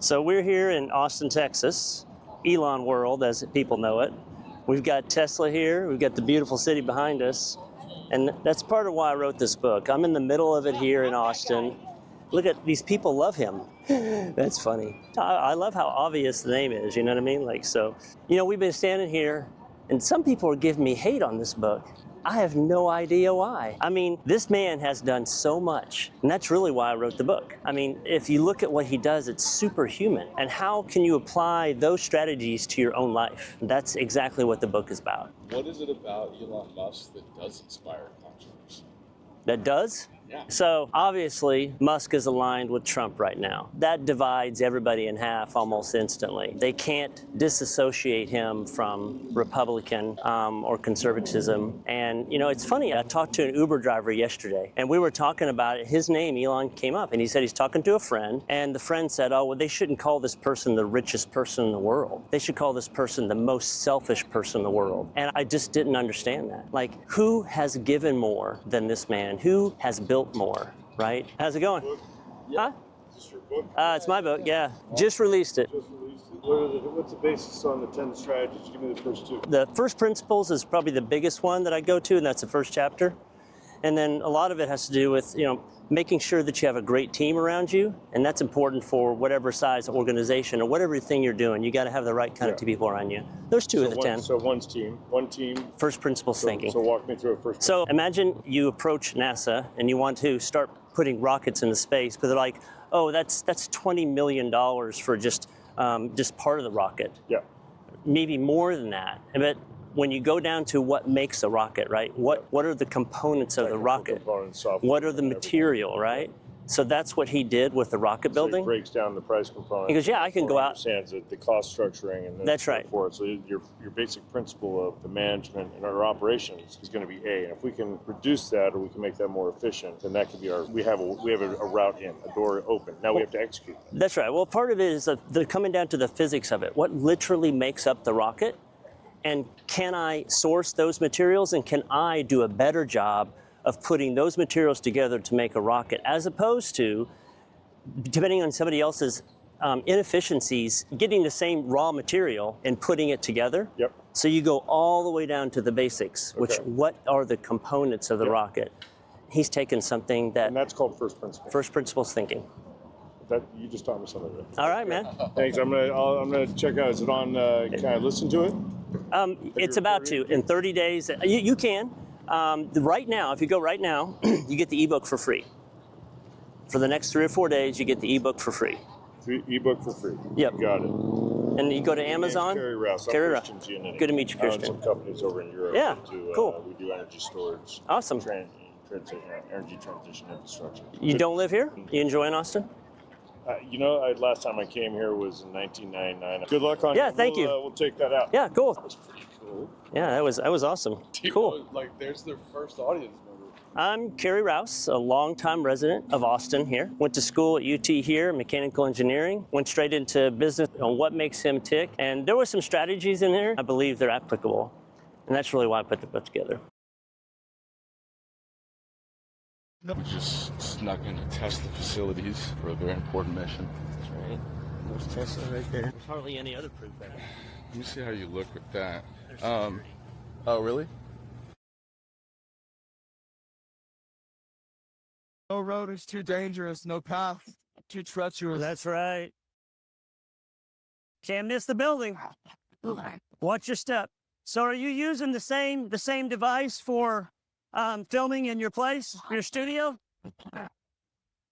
So we're here in Austin, Texas, Elon world as people know it. We've got Tesla here, we've got the beautiful city behind us, and that's part of why I wrote this book. I'm in the middle of it here in Austin. Look at these people love him. That's funny. I love how obvious the name is, you know what I mean? Like, so, we've been standing here and some people are giving me hate on this book. I have no idea why. I mean, this man has done so much, and that's really why I wrote the book. I mean, if you look at what he does, it's superhuman. And how can you apply those strategies to your own life? That's exactly what the book is about. What is it about Elon Musk that does inspire controversy? That does? Yeah. So obviously, Musk is aligned with Trump right now. That divides everybody in half almost instantly. They can't disassociate him from Republican or conservatism. And, it's funny, I talked to an Uber driver yesterday, and we were talking about it. His name, Elon, came up, and he said he's talking to a friend, and the friend said, oh, well, they shouldn't call this person the richest person in the world. They should call this person the most selfish person in the world. And I just didn't understand that. Like, who has given more than this man? Who has built more, right? How's it going? Yeah. Huh? Is this your book? It's my book, yeah. Just released it. What's the basis on the 10 strategies? Give me the first two. The first principles is probably the biggest one that I go to, and that's the first chapter. And then a lot of it has to do with, making sure that you have a great team around you, and that's important for whatever size organization or whatever thing you're doing. You got to have the right kind of people around you. There's two of the 10. So one team. First principles thinking. So walk me through it first. So imagine you approach NASA and you want to start putting rockets into space, but they're like, oh, that's $20 million for just part of the rocket. Yeah. Maybe more than that. But when you go down to what makes a rocket, right? What are the components of the rocket? What are the material, right? So that's what he did with the rocket building. So he breaks down the price components. He goes, yeah, I can go out. Understands the cost structuring and that's right. Forth. So your basic principle of the management and our operations is going to be A. And if we can reduce that or we can make that more efficient, then that could be we have a route in, a door open. Now we have to execute that. That's right. Well, part of it is the coming down to the physics of it. What literally makes up the rocket? And can I source those materials, and can I do a better job of putting those materials together to make a rocket, as opposed to, depending on somebody else's inefficiencies, getting the same raw material and putting it together? Yep. So you go all the way down to the basics, which what are the components of the rocket? He's taken something that... And that's called first principles. First principles thinking. That you just taught me something of it. All right, man. Thanks. I'm gonna check out. Is it on? Can I listen to it? It's about to in 30 days. You can. Right now, if you go right now, you get the ebook for free. For the next 3 or 4 days, you get the ebook for free. Ebook for free. Yep. Got it. And you go to Amazon. Carey Rouse. Carey Rouse. Good to meet you, Christian. Some companies over in Europe. Yeah. Cool. We do energy storage. Awesome. Energy transition infrastructure. You don't live here? You enjoying Austin? Last time I came here was in 1999. Good luck on. Yeah, thank you. We'll take that out. Yeah, cool. That was pretty cool. Yeah, that was awesome. Cool. There's their first audience member. I'm Carey Rouse, a longtime resident of Austin here. Went to school at UT here, mechanical engineering. Went straight into business on what makes him tick. And there were some strategies in there. I believe they're applicable. And that's really why I put the book together. We just snuck in to test the facilities for a very important mission. That's right. There's Tesla right there. There's hardly any other proof there. Let me see how you look with that. Security. Oh, really? No road is too dangerous, no path too treacherous. That's right. Can't miss the building. Watch your step. So are you using the same device for filming in your place, your studio?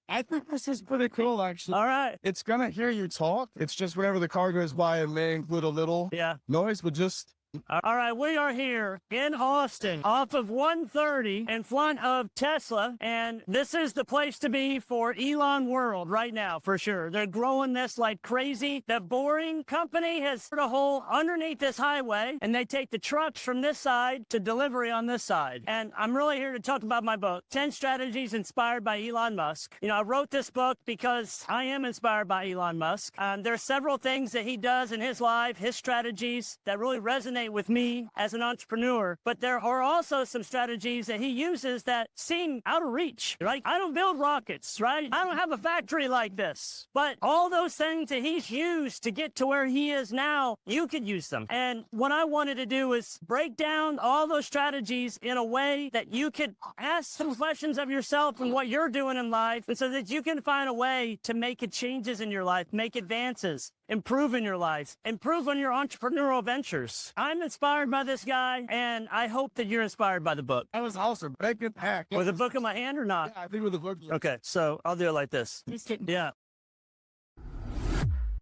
I think this is pretty cool, actually. All right. It's gonna hear you talk. It's just whenever the car goes by, it may include a little noise, but just... All right, we are here in Austin off of 130 in front of Tesla, and this is the place to be for Elon world right now, for sure. They're growing this like crazy. The Boring Company has put a hole underneath this highway, and they take the trucks from this side to delivery on this side. And I'm really here to talk about my book, 10 Strategies Inspired by Elon Musk. I wrote this book because I am inspired by Elon Musk. There are several things that he does in his life, his strategies, that really resonate resonate with me as an entrepreneur, but there are also some strategies that he uses that seem out of reach. Like, I don't build rockets, right? I don't have a factory like this. But all those things that he's used to get to where he is now, you could use them. And what I wanted to do is break down all those strategies in a way that you could ask some questions of yourself and what you're doing in life, and so that you can find a way to make changes in your life, make advances, improve in your life, improve on your entrepreneurial ventures. I'm inspired by this guy, and I hope that you're inspired by the book. That was awesome. Break it back. With the book in my hand or not? Yeah, I think with the book. Okay, so I'll do it like this. Yeah.